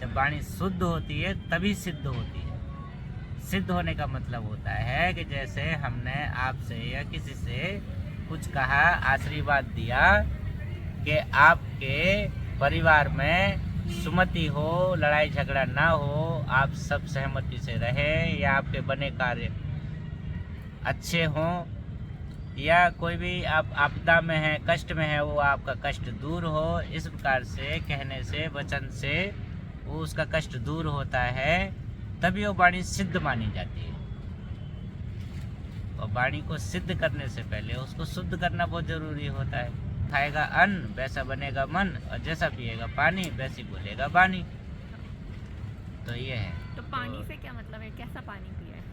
जब वाणी शुद्ध होती है तभी सिद्ध होती है। सिद्ध होने का मतलब होता है कि जैसे हमने आपसे या किसी से कुछ कहा, आशीर्वाद दिया कि आपके परिवार में सुमति हो, लड़ाई झगड़ा ना हो, आप सब सहमति से रहें, या आपके बने कार्य अच्छे हों, या कोई भी आप आपदा में है, कष्ट में है, वो आपका कष्ट दूर हो। इस प्रकार से कहने से, वचन से वो उसका कष्ट दूर होता है, तभी वो वाणी सिद्ध मानी जाती है। और वाणी को सिद्ध करने से पहले उसको शुद्ध करना बहुत जरूरी होता है। खाएगा अन्न वैसा बनेगा मन, और जैसा पिएगा पानी वैसी बोलेगा वाणी। तो ये है। तो पानी से क्या मतलब है, कैसा पानी पिया है?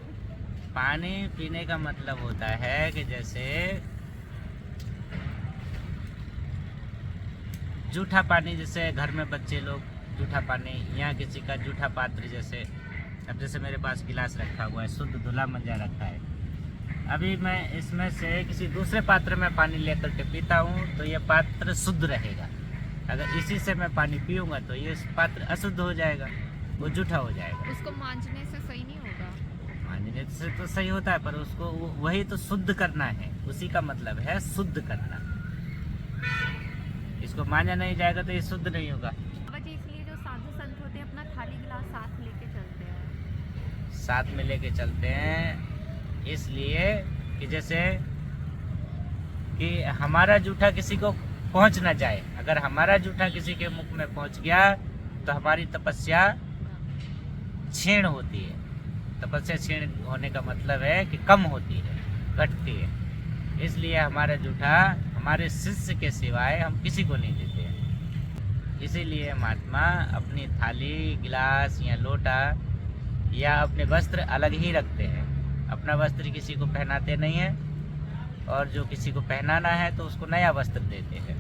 पानी पीने का मतलब होता है कि जैसे जूठा पानी, जैसे घर में बच्चे लोग जूठा पानी, या किसी का जूठा पात्र, जैसे अब जैसे मेरे पास गिलास रखा हुआ है, शुद्ध धुला मंजा रखा है, अभी मैं इसमें से किसी दूसरे पात्र में पानी लेकर के पीता हूँ तो ये पात्र शुद्ध रहेगा। अगर इसी से मैं पानी पीऊँगा तो ये पात्र अशुद्ध हो जाएगा, वो जूठा हो जाएगा। उसको मांजने से सही नहीं होगा? मांजने से तो सही होता है, पर उसको वही तो शुद्ध करना है, उसी का मतलब है शुद्ध करना। इसको मांजा नहीं जाएगा तो ये शुद्ध नहीं होगा। बाबा जी, इसलिए जो साधु संत होते हैं अपना खाली गिलास साथ लेके चलते हैं। साथ में लेके चलते हैं इसलिए कि जैसे कि हमारा जूठा किसी को पहुंच ना जाए। अगर हमारा जूठा किसी के मुख में पहुंच गया तो हमारी तपस्या क्षीण होती है। तपस्या क्षीण होने का मतलब है कि कम होती है, घटती है। इसलिए हमारा जूठा हमारे शिष्य के सिवाय हम किसी को नहीं देते हैं। इसीलिए महात्मा अपनी थाली, गिलास या लोटा या अपने वस्त्र अलग ही रखते हैं। अपना वस्त्र किसी को पहनाते नहीं हैं, और जो किसी को पहनाना है तो उसको नया वस्त्र देते हैं।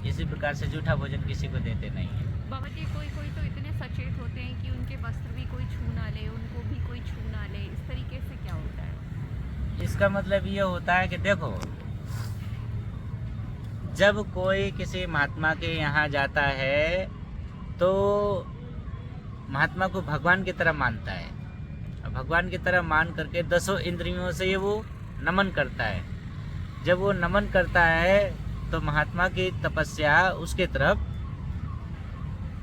इसी प्रकार से जूठा भोजन किसी को देते नहीं है। बाबा जी, कोई कोई तो इतने सचेत होते हैं कि उनके वस्त्र भी कोई छू ना ले, उनको भी कोई छू ना ले, इस तरीके से क्या होता है? इसका मतलब ये होता है कि देखो, जब कोई किसी महात्मा के यहाँ जाता है तो महात्मा को भगवान की तरह मानता है। भगवान की तरह मान करके 10 इंद्रियों से ये वो नमन करता है। जब वो नमन करता है तो महात्मा की तपस्या उसके तरफ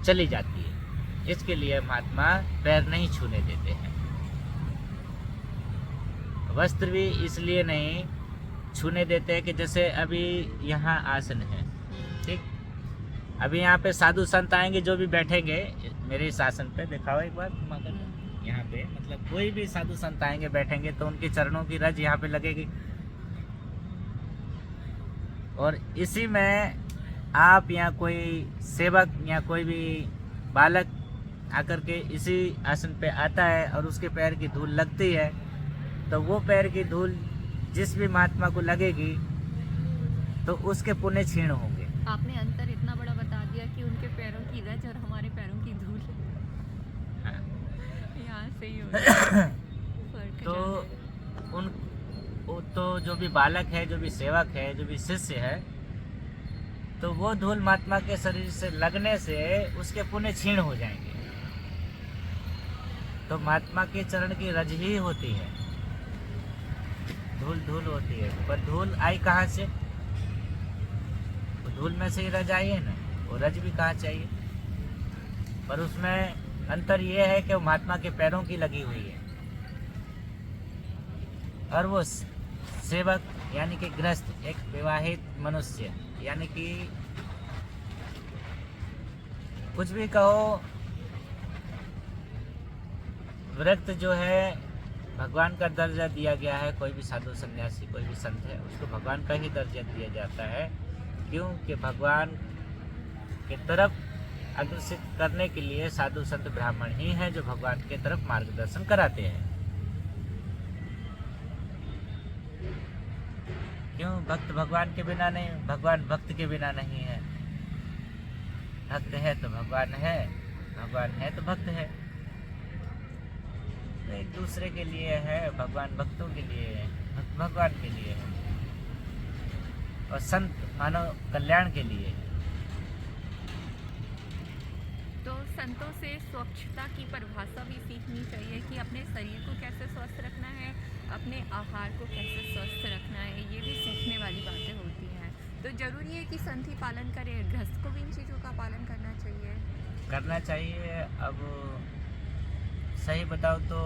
चली जाती है। इसके लिए महात्मा पैर नहीं छूने देते हैं। वस्त्र भी इसलिए नहीं छूने देते हैं कि जैसे अभी यहाँ आसन है, ठीक, अभी यहाँ पे साधु संत आएंगे, जो भी बैठेंगे मेरे इस आसन पे, दिखाओ एक बार यहाँ पे, मतलब कोई भी साधु संत आएंगे बैठेंगे तो उनके चरणों की रज यहाँ पे लगेगी। और इसी में आप या कोई सेवक या कोई भी बालक आकर के इसी आसन पे आता है और उसके पैर की धूल लगती है, तो वो पैर की धूल जिस भी महात्मा को लगेगी तो उसके पुण्य क्षीण होंगे। आपने अंतर इतना बड़ा बता दिया कि उनके पैरों की रज और हमारे पैरों की धूल यहाँ से ही हो तो जो भी बालक है, जो भी सेवक है, जो भी शिष्य है, तो वो धूल महात्मा के शरीर से लगने से उसके पुण्य क्षीण हो जाएंगे। तो महात्मा के चरण की रज ही होती है, धूल धूल होती है। पर धूल आई कहाँ से? वो धूल में से ही रज आई है ना, वो रज भी कहाँ चाहिए। पर उसमें अंतर ये है कि वो महात्मा के पैरों की लगी हुई है, और वो सेवक यानी कि गृहस्थ, एक विवाहित मनुष्य, यानी कि कुछ भी कहो, व्रत जो है भगवान का दर्जा दिया गया है। कोई भी साधु सन्यासी, कोई भी संत है, उसको भगवान का ही दर्जा दिया जाता है। क्योंकि भगवान के तरफ अग्रसित करने के लिए साधु संत ब्राह्मण ही हैं जो भगवान के तरफ मार्गदर्शन कराते हैं। क्यों? भक्त भगवान के बिना नहीं, भगवान भक्त के बिना नहीं है। भक्त है तो भगवान है, भगवान है तो भक्त है। तो एक दूसरे के लिए है, भगवान भक्तों के लिए है, भक्त भगवान के लिए है, और संत मानव कल्याण के लिए है। तो संतों से स्वच्छता की परिभाषा भी सीखनी चाहिए कि अपने शरीर को कैसे स्वस्थ रखना है, अपने आहार को कैसे स्वस्थ रखना है, ये भी सीखने वाली बातें होती हैं। तो ज़रूरी है कि संत ही पालन करें, गृहस्थ को भी इन चीज़ों का पालन करना चाहिए। अब सही बताओ तो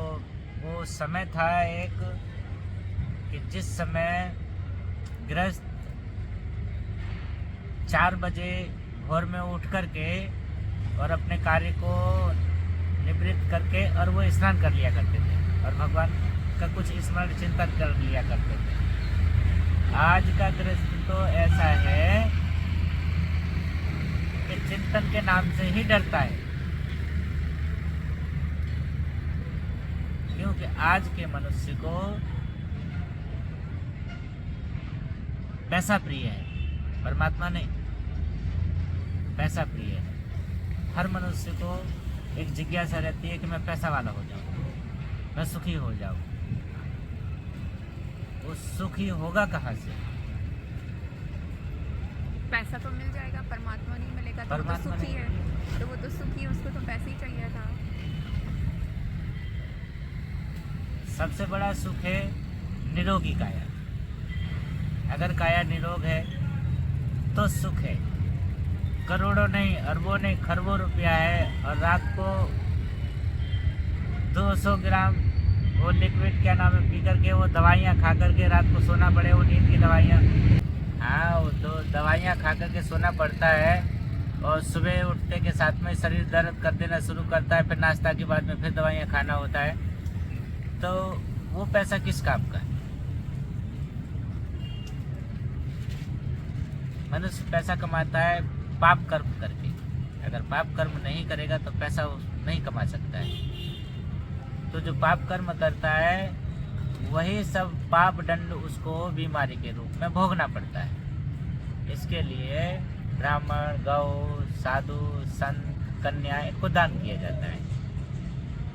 वो समय था एक कि जिस समय गृहस्थ 4 बजे भोर में उठ करके और अपने कार्य को निवृत्त करके और वो स्नान कर लिया करते थे और भगवान का कुछ स्मरण चिंतन कर लिया करते थे। आज का गृहस्थ तो ऐसा है कि चिंतन के नाम से ही डरता है, क्योंकि आज के मनुष्य को पैसा प्रिय है, परमात्मा नहीं, पैसा प्रिय है। हर मनुष्य को एक जिज्ञासा रहती है कि मैं पैसा वाला हो जाऊं, मैं सुखी हो जाऊं। वो सुखी होगा कहाँ से? पैसा तो मिल जाएगा, परमात्मा नहीं मिलेगा तो वो तो परमात्मा सुखी नहीं। है। तो वो तो सुखी है, उसको तो पैसे ही चाहिए था। सबसे बड़ा सुख है निरोगी काया। अगर काया निरोग है तो सुख है। करोड़ों नहीं, अरबों नहीं, खरबों रुपया है और रात को 200 ग्राम वो लिक्विड क्या नाम है पी करके वो दवाइयाँ खा करके रात को सोना पड़े, वो नींद की दवाइयाँ, हाँ वो तो दवाइयाँ खा करके सोना पड़ता है और सुबह उठते के साथ में शरीर दर्द कर देना शुरू करता है, फिर नाश्ता के बाद में फिर दवाइयाँ खाना होता है। तो वो पैसा किस काम का है? मनुष्य पैसा कमाता है पाप कर्म करके। अगर पाप कर्म नहीं करेगा तो पैसा नहीं कमा सकता है। तो जो पाप कर्म करता है वही सब पाप दंड उसको बीमारी के रूप में भोगना पड़ता है। इसके लिए ब्राह्मण, गौ, साधु, संत, कन्या इनको दान किया जाता है।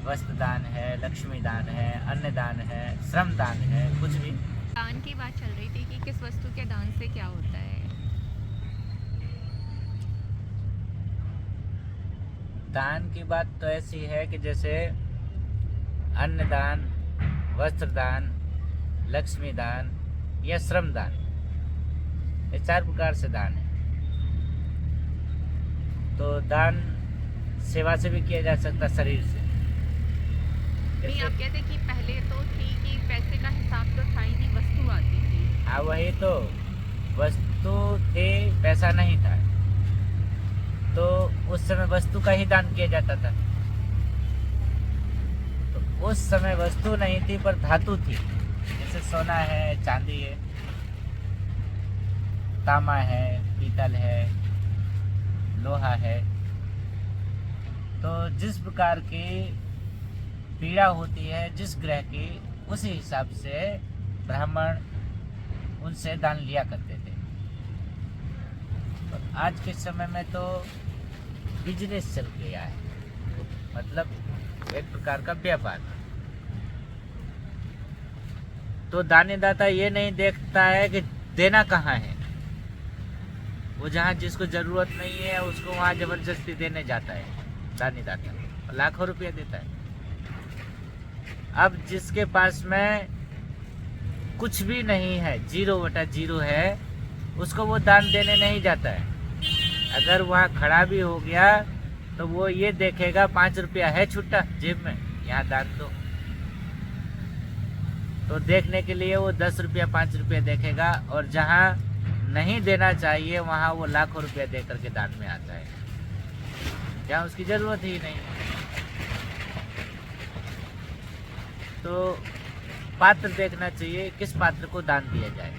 वस्त्र दान है, लक्ष्मी दान है, अन्न दान है, श्रम दान है, कुछ भी। दान की बात चल रही थी कि किस वस्तु के दान से क्या होता है। दान की बात तो ऐसी है कि जैसे अन्न दान, वस्त्र दान, लक्ष्मी दान या श्रम दान, ये 4 प्रकार से दान है। तो दान सेवा से भी किया जा सकता, शरीर से। नहीं, आप कहते कि पहले तो थी कि पैसे का हिसाब तो था ही नहीं, वस्तु आती थी। हाँ वही तो, वस्तु थे, पैसा नहीं था। तो उस समय वस्तु का ही दान किया जाता था। तो उस समय वस्तु नहीं थी पर धातु थी, जैसे सोना है, चांदी है, तांबा है, पीतल है, लोहा है। तो जिस प्रकार की पीड़ा होती है जिस ग्रह की, उसी हिसाब से ब्राह्मण उनसे दान लिया करते थे। और आज के समय में तो बिजनेस चल गया है, मतलब एक प्रकार का व्यापार। तो दानेदाता ये नहीं देखता है कि देना कहाँ है, वो जहाँ जिसको जरूरत नहीं है उसको वहाँ जबरदस्ती देने जाता है दानेदाता, लाखों रुपया देता है। अब जिसके पास में कुछ भी नहीं है, 0/0 है, उसको वो दान देने नहीं जाता है। अगर वहाँ खड़ा भी हो गया तो वो ये देखेगा 5 रुपया है छुट्टा जेब में, यहाँ दान दो। तो देखने के लिए वो 10 रुपया 5 रुपया देखेगा, और जहाँ नहीं देना चाहिए वहाँ वो लाखों रुपया दे करके दान में आता है, जहाँ उसकी जरूरत ही नहीं। तो पात्र देखना चाहिए, किस पात्र को दान दिया जाए।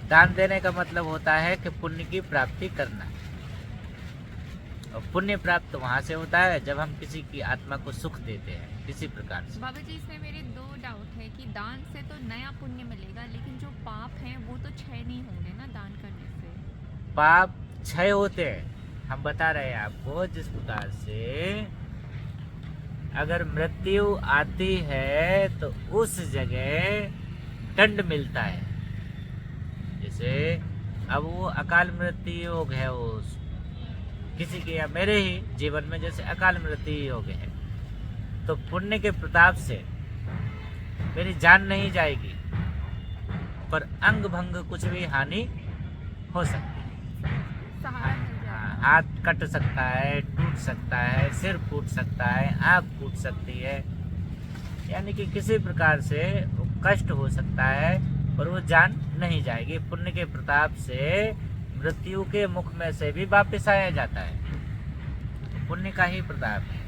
दान देने का मतलब होता है कि पुण्य की प्राप्ति करना, और पुण्य प्राप्त वहाँ से होता है जब हम किसी की आत्मा को सुख देते हैं किसी प्रकार से। बाबा जी, इसमें मेरे 2 डाउट है कि दान से तो नया पुण्य मिलेगा, लेकिन जो पाप हैं वो तो क्षय नहीं होंगे ना दान करने से। पाप क्षय होते हैं, हम बता रहे हैं आपको। जिस प्रकार से अगर मृत्यु आती है तो उस जगह दंड मिलता है। जैसे अब वो अकाल मृत्यु योग है, वो किसी के या मेरे ही जीवन में जैसे अकाल मृत्यु ही हो गए है, तो पुण्य के प्रताप से मेरी जान नहीं जाएगी, पर अंग भंग कुछ भी हानि हो सकती है। सहारा मिल जाएगा। हाथ कट सकता है, टूट सकता है, सिर फूट सकता है, आँख फूट सकती है, यानी कि किसी प्रकार से वो कष्ट हो सकता है, पर वो जान नहीं जाएगी। पुण्य के प्रताप से मृत्यु के मुख में से भी वापस आया जाता है, पुण्य का ही प्रताप है।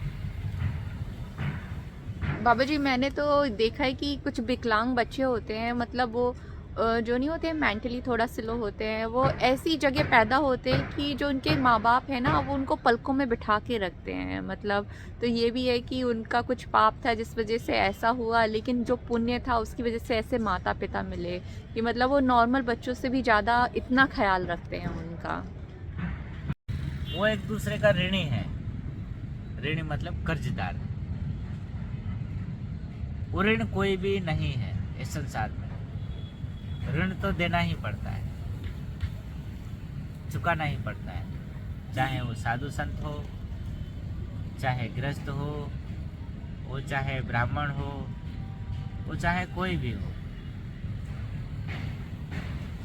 बाबा जी, मैंने तो देखा है कि कुछ विकलांग बच्चे होते हैं, मतलब वो जो नहीं होते, मेंटली थोड़ा स्लो होते हैं, वो ऐसी जगह पैदा होते हैं कि जो उनके माँ बाप है ना, वो उनको पलकों में बिठा के रखते हैं, मतलब। तो ये भी है कि उनका कुछ पाप था जिस वजह से ऐसा हुआ, लेकिन जो पुण्य था उसकी वजह से ऐसे माता पिता मिले कि मतलब वो नॉर्मल बच्चों से भी ज़्यादा इतना ख्याल रखते हैं उनका। वो एक दूसरे का ऋणी है, ऋणी मतलब कर्जदार। वो ऋण कोई भी नहीं है इस संसार में, ऋण तो देना ही पड़ता है, चुकाना ही पड़ता है, चाहे वो साधु संत हो, चाहे गृहस्थ हो, वो चाहे ब्राह्मण हो, वो चाहे कोई भी हो।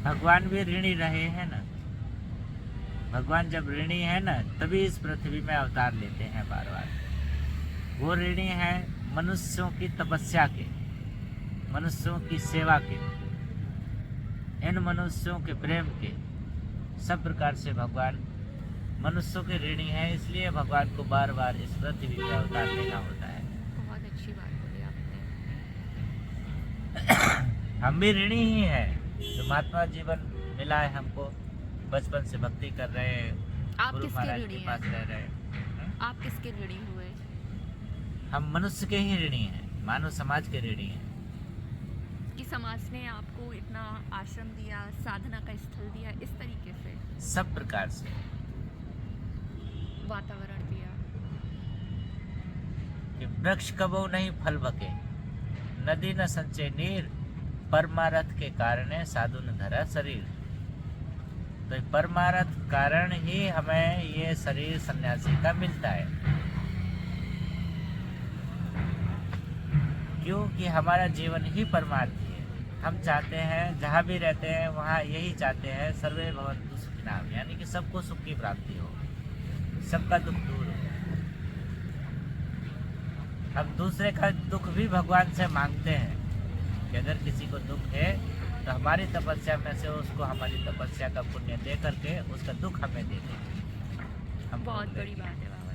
भगवान भी ऋणी रहे हैं ना। भगवान जब ऋणी है ना, तभी इस पृथ्वी में अवतार लेते हैं बार बार। वो ऋणी है मनुष्यों की तपस्या के, मनुष्यों की सेवा के, इन मनुष्यों के प्रेम के, सब प्रकार से भगवान मनुष्यों के ऋणी है। इसलिए भगवान को बार बार इस पृथ्वी पे अवतार लेना होता है। बहुत अच्छी बात बोली आपने। हम भी ऋणी ही हैं, तो महात्मा जीवन मिला है हमको, बचपन से भक्ति कर रहे हैं, आप गुरु किसके महाराज ऋणी के पास हैं? रह रहे हैं। आप किसके ऋणी हुए? हम मनुष्य के ही ऋणी हैं, मानव समाज के ऋणी हैं। कि समाज ने आपको इतना आश्रम दिया, साधना का स्थल दिया, इस तरीके से सब प्रकार से वातावरण दिया। कि वृक्ष कबो नहीं फल बके, नदी न संचे नीर, परमारथ के कारण साधु न धरा शरीर। तो परमारथ कारण ही हमें ये शरीर सन्यासी का मिलता है, क्योंकि हमारा जीवन ही परमार्थी है। हम चाहते हैं जहाँ भी रहते हैं वहाँ यही चाहते हैं, सर्वे भवन्तु सुखिनः, यानी कि सबको सुख की प्राप्ति हो, सबका दुख दूर हो। हम दूसरे का दुख भी भगवान से मांगते हैं कि अगर किसी को दुख है तो हमारी तपस्या में से उसको हमारी तपस्या का पुण्य दे करके उसका दुख हमें दे दे। हम बहुत भोग बड़ी लेंगे। बात है बाबा।